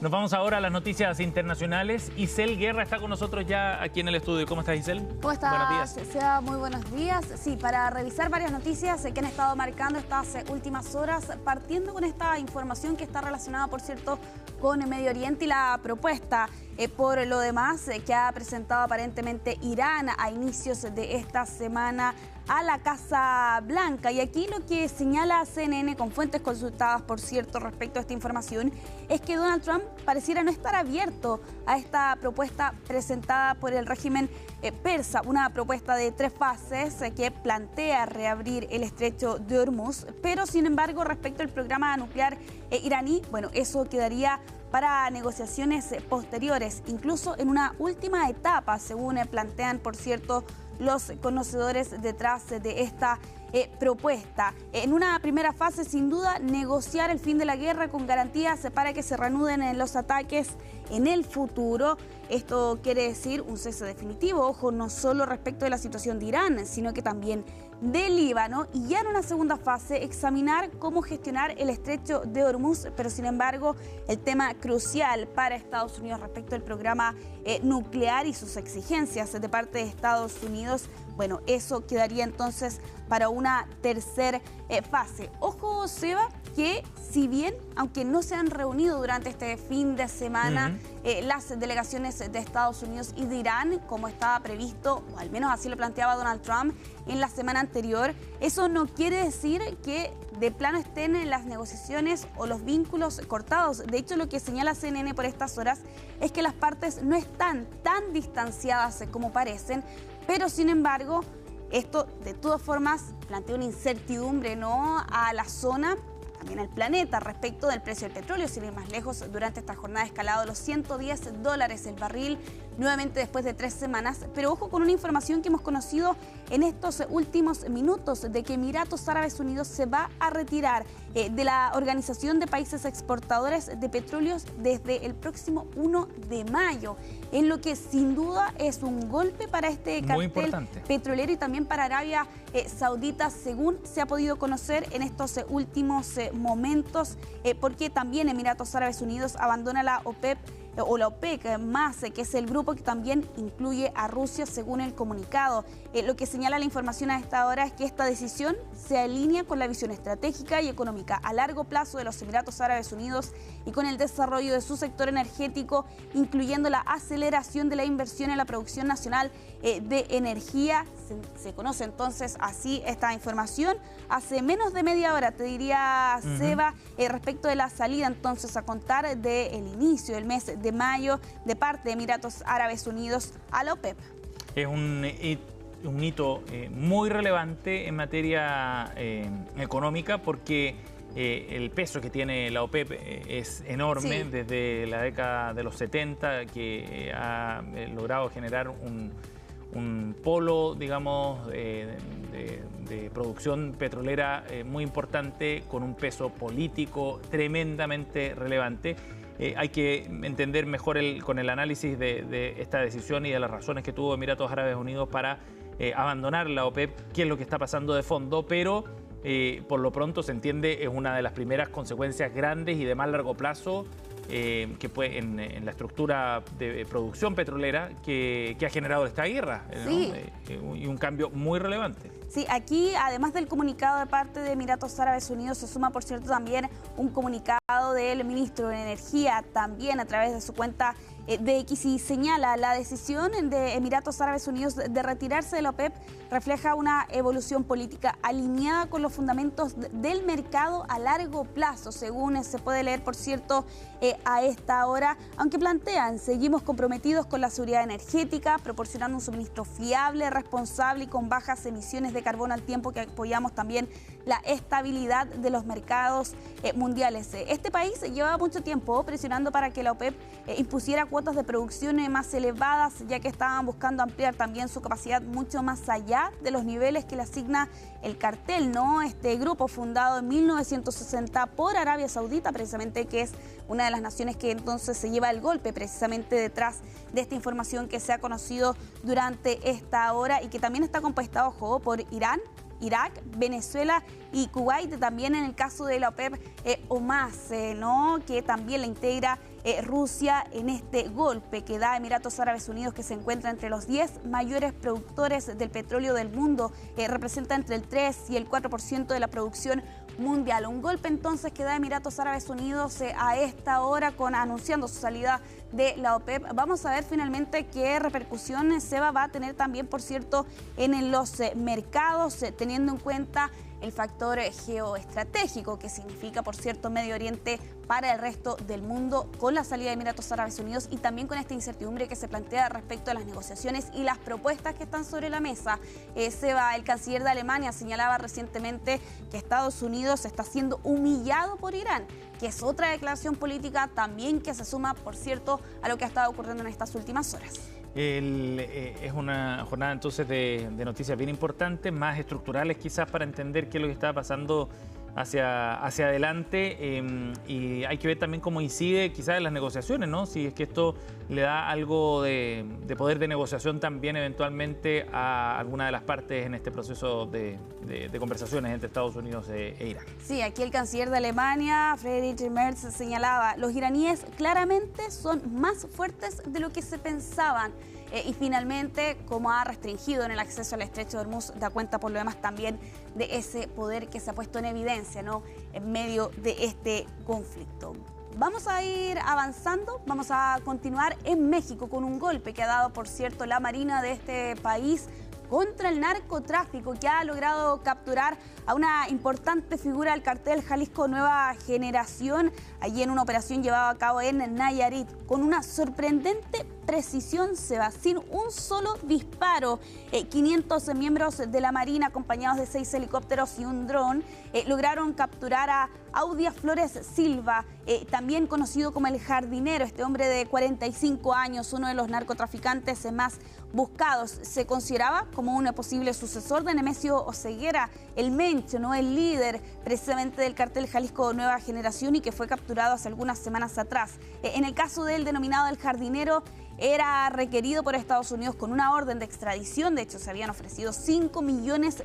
Nos vamos ahora a las noticias internacionales. Isel Guerra está con nosotros ya aquí en el estudio. ¿Cómo estás, Isel? ¿Cómo estás? Buenos días. Sea muy buenos días. Sí, para revisar varias noticias que han estado marcando estas últimas horas, partiendo con esta información que está relacionada, por cierto, con el Medio Oriente y la propuesta, por lo demás, que ha presentado aparentemente Irán a inicios de esta semana a la Casa Blanca. Y aquí lo que señala CNN, con fuentes consultadas, por cierto, respecto a esta información, es que Donald Trump pareciera no estar abierto a esta propuesta presentada por el régimen persa, una propuesta de 3 fases que plantea reabrir el estrecho de Hormuz, pero sin embargo respecto al programa nuclear iraní, bueno, eso quedaría para negociaciones posteriores, incluso en una última etapa, según plantean, por cierto, los conocedores detrás de esta propuesta. En una primera fase, sin duda, negociar el fin de la guerra con garantías para que se reanuden los ataques en el futuro. Esto quiere decir un cese definitivo, ojo, no solo respecto de la situación de Irán, sino que también de Líbano. Y ya en una segunda fase, examinar cómo gestionar el estrecho de Hormuz, pero sin embargo, el tema crucial para Estados Unidos respecto al programa nuclear y sus exigencias de parte de Estados Unidos, bueno, eso quedaría entonces para una tercera fase. Ojo, Seba, que si bien, aunque no se han reunido durante este fin de semana, las delegaciones de Estados Unidos y de Irán, como estaba previsto, o al menos así lo planteaba Donald Trump en la semana anterior, eso no quiere decir que de plano estén en las negociaciones o los vínculos cortados. De hecho, lo que señala CNN por estas horas es que las partes no están tan distanciadas como parecen, pero sin embargo, esto de todas formas plantea una incertidumbre, ¿no?, a la zona, también al planeta, respecto del precio del petróleo. Sin ir más lejos, durante esta jornada ha escalado los $110 el barril, nuevamente después de 3 semanas. Pero ojo con una información que hemos conocido en estos últimos minutos, de que Emiratos Árabes Unidos se va a retirar de la Organización de Países Exportadores de Petróleos desde el próximo 1 de mayo, en lo que sin duda es un golpe para este cartel petrolero y también para Arabia Saudita, según se ha podido conocer en estos últimos momentos, porque también Emiratos Árabes Unidos abandona la OPEP o la OPEC más, que es el grupo que también incluye a Rusia, según el comunicado. Lo que señala la información a esta hora es que esta decisión se alinea con la visión estratégica y económica a largo plazo de los Emiratos Árabes Unidos y con el desarrollo de su sector energético, incluyendo la aceleración de la inversión en la producción nacional de energía. Se conoce entonces así esta información hace menos de media hora, te diría, Seba, respecto de la salida entonces a contar del inicio del mes de mayo de parte de Emiratos Árabes Unidos a la OPEP. Es un hito muy relevante en materia económica, porque el peso que tiene la OPEP es enorme, sí, desde la década de los 70, que ha logrado generar un polo, digamos, de producción petrolera muy importante, con un peso político tremendamente relevante. Hay que entender mejor con el análisis de esta decisión y de las razones que tuvo Emiratos Árabes Unidos para abandonar la OPEP, qué es lo que está pasando de fondo, pero por lo pronto se entiende es una de las primeras consecuencias grandes y de más largo plazo que puede en la estructura de producción petrolera que ha generado esta guerra, ¿no? Sí. Y un cambio muy relevante. Sí, aquí además del comunicado de parte de Emiratos Árabes Unidos se suma, por cierto, también un comunicado del ministro de Energía, también a través de su cuenta de X, y señala: la decisión de Emiratos Árabes Unidos de retirarse de la OPEP refleja una evolución política alineada con los fundamentos del mercado a largo plazo, según se puede leer, por cierto, a esta hora, aunque plantean: seguimos comprometidos con la seguridad energética, proporcionando un suministro fiable, responsable y con bajas emisiones de carbono, al tiempo que apoyamos también la estabilidad de los mercados mundiales. Este país llevaba mucho tiempo presionando para que la OPEP impusiera cuotas de producción más elevadas, ya que estaban buscando ampliar también su capacidad mucho más allá de los niveles que le asigna el cartel, ¿no? Este grupo, fundado en 1960 por Arabia Saudita, precisamente, que es una de las naciones que entonces se lleva el golpe precisamente detrás de esta información que se ha conocido durante esta hora, y que también está compuesta, ojo, por Irán, Irak, Venezuela y Kuwait, también en el caso de la OPEP o más, ¿no?, que también la integra Rusia en este golpe que da Emiratos Árabes Unidos, que se encuentra entre los 10 mayores productores del petróleo del mundo, representa entre el 3 y el 4% de la producción mundial. Un golpe entonces que da Emiratos Árabes Unidos a esta hora anunciando su salida de la OPEP. Vamos a ver finalmente qué repercusiones Seba va a tener también, por cierto, en los mercados, teniendo en cuenta el factor geoestratégico que significa, por cierto, Medio Oriente para el resto del mundo, con la salida de Emiratos Árabes Unidos y también con esta incertidumbre que se plantea respecto a las negociaciones y las propuestas que están sobre la mesa. Seba, el canciller de Alemania, señalaba recientemente que Estados Unidos está siendo humillado por Irán, que es otra declaración política también que se suma, por cierto, a lo que ha estado ocurriendo en estas últimas horas. Es una jornada entonces de noticias bien importantes, más estructurales quizás para entender qué es lo que está pasando hacia adelante, y hay que ver también cómo incide quizás en las negociaciones, ¿no? Si es que esto le da algo de poder de negociación también eventualmente a alguna de las partes en este proceso de conversaciones entre Estados Unidos e Irán. Sí, aquí el canciller de Alemania, Friedrich Merz, señalaba: los iraníes claramente son más fuertes de lo que se pensaban. Y finalmente, como ha restringido en el acceso al estrecho de Hormuz, da cuenta por lo demás también de ese poder que se ha puesto en evidencia, ¿no?, en medio de este conflicto. Vamos a ir avanzando, vamos a continuar en México con un golpe que ha dado, por cierto, la Marina de este país contra el narcotráfico, que ha logrado capturar a una importante figura del cartel Jalisco Nueva Generación, allí en una operación llevada a cabo en Nayarit, con una sorprendente precisión, Seba, sin un solo disparo. 500 miembros de la Marina, acompañados de 6 helicópteros y un dron, lograron capturar a Audia Flores Silva, también conocido como el Jardinero, este hombre de 45 años, uno de los narcotraficantes más buscados. Se consideraba como un posible sucesor de Nemesio Oseguera, el Mencho, ¿no?, el líder precisamente del cartel Jalisco Nueva Generación, y que fue capturado hace algunas semanas atrás. En el caso del denominado El Jardinero, era requerido por Estados Unidos con una orden de extradición. De hecho, se habían ofrecido $5 millones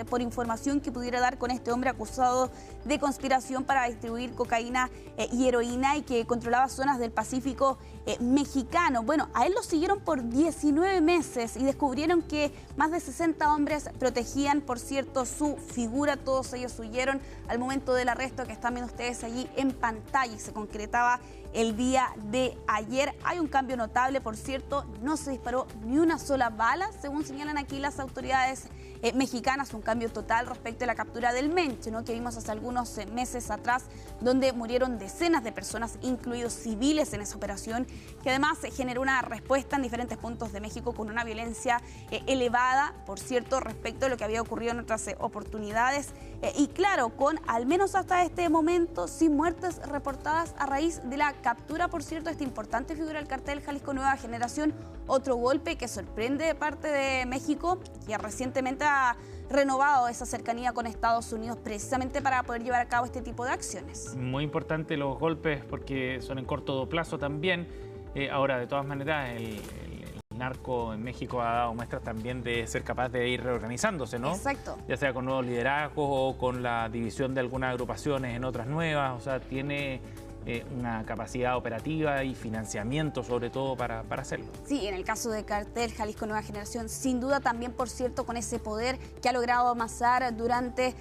por información que pudiera dar con este hombre acusado de conspiración para distribuir cocaína y heroína, y que controlaba zonas del Pacífico mexicano. Bueno, a él lo siguieron por 19 meses y descubrieron que más de 60 hombres protegían, por cierto, su figura. Todos ellos huyeron al momento del arresto que están viendo ustedes allí en pantalla, y se concretaba el día de ayer. Hay un cambio notable, por cierto, no se disparó ni una sola bala, según señalan aquí las autoridades mexicanas. Un cambio total respecto a la captura del Mencho, ¿no?, que vimos hace algunos meses atrás, donde murieron decenas de personas, incluidos civiles, en esa operación, que además generó una respuesta en diferentes puntos de México con una violencia elevada, por cierto, respecto a lo que había ocurrido en otras oportunidades, y claro, con al menos hasta este momento sin muertes reportadas a raíz de la captura, por cierto, de esta importante figura del cartel Jalisco Nueva Generación. Otro golpe que sorprende de parte de México, que recientemente ha renovado esa cercanía con Estados Unidos precisamente para poder llevar a cabo este tipo de acciones. Muy importante los golpes porque son en corto plazo también. Ahora, de todas maneras, el narco en México ha dado muestras también de ser capaz de ir reorganizándose, ¿no? Exacto. Ya sea con nuevos liderazgos o con la división de algunas agrupaciones en otras nuevas. O sea, tiene una capacidad operativa y financiamiento sobre todo para hacerlo. Sí, en el caso del cartel Jalisco Nueva Generación, sin duda también, por cierto, con ese poder que ha logrado amasar durante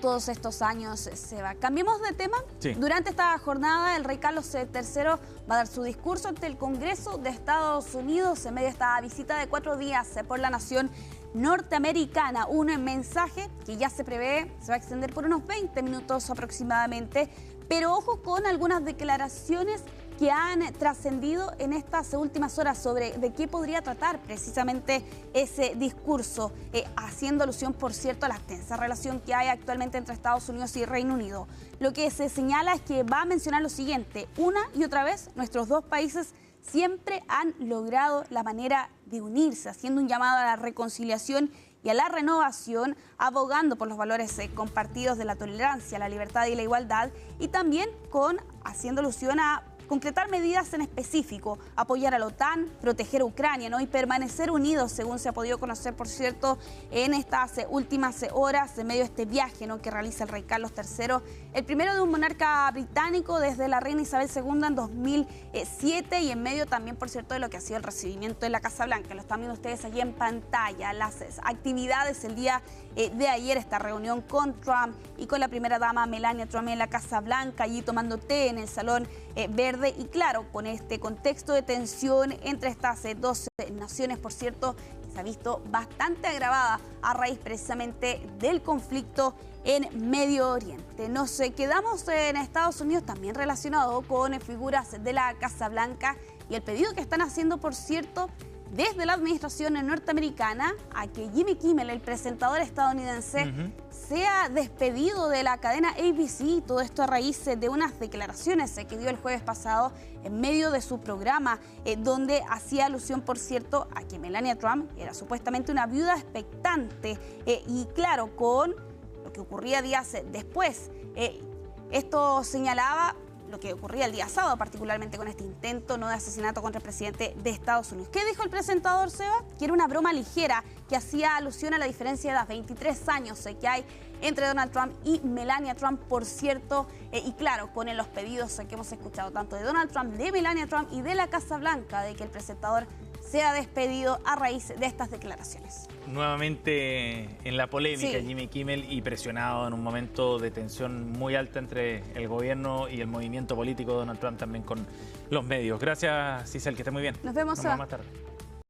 todos estos años, Seba. Cambiemos de tema. Sí. Durante esta jornada, el rey Carlos III va a dar su discurso ante el Congreso de Estados Unidos en medio de esta visita de 4 días por la nación norteamericana. Un mensaje que ya se prevé se va a extender por unos 20 minutos aproximadamente, pero ojo con algunas declaraciones que han trascendido en estas últimas horas sobre de qué podría tratar precisamente ese discurso, haciendo alusión, por cierto, a la tensa relación que hay actualmente entre Estados Unidos y Reino Unido. Lo que se señala es que va a mencionar lo siguiente: una y otra vez, nuestros dos países siempre han logrado la manera de unirse, haciendo un llamado a la reconciliación y a la renovación, abogando por los valores compartidos de la tolerancia, la libertad y la igualdad, y también haciendo alusión a concretar medidas en específico, apoyar a la OTAN, proteger a Ucrania, ¿no? Y permanecer unidos, según se ha podido conocer, por cierto, en estas últimas horas, en medio de este viaje, ¿no?, que realiza el rey Carlos III, el primero de un monarca británico desde la reina Isabel II en 2007, y en medio también, por cierto, de lo que ha sido el recibimiento en la Casa Blanca. Lo están viendo ustedes allí en pantalla, las actividades el día de ayer, esta reunión con Trump y con la primera dama Melania Trump en la Casa Blanca, allí tomando té en el Salón Verde, y claro, con este contexto de tensión entre estas dos naciones, por cierto, se ha visto bastante agravada a raíz precisamente del conflicto en Medio Oriente. Nos quedamos en Estados Unidos también relacionado con figuras de la Casa Blanca y el pedido que están haciendo, por cierto, desde la administración norteamericana a que Jimmy Kimmel, el presentador estadounidense, sea despedido de la cadena ABC. Todo esto a raíz de unas declaraciones que dio el jueves pasado en medio de su programa, donde hacía alusión, por cierto, a que Melania Trump era supuestamente una viuda expectante. Y claro, con lo que ocurría días después, esto señalaba lo que ocurría el día sábado, particularmente con este intento no de asesinato contra el presidente de Estados Unidos. ¿Qué dijo el presentador, Seba? Que era una broma ligera que hacía alusión a la diferencia de edad, 23 años que hay entre Donald Trump y Melania Trump, por cierto, y claro, con los pedidos que hemos escuchado tanto de Donald Trump, de Melania Trump y de la Casa Blanca de que el presentador sea despedido a raíz de estas declaraciones. Nuevamente en la polémica, sí. Jimmy Kimmel, y presionado en un momento de tensión muy alta entre el gobierno y el movimiento político de Donald Trump, también con los medios. Gracias, Cisel, que esté muy bien. Nos vemos más tarde.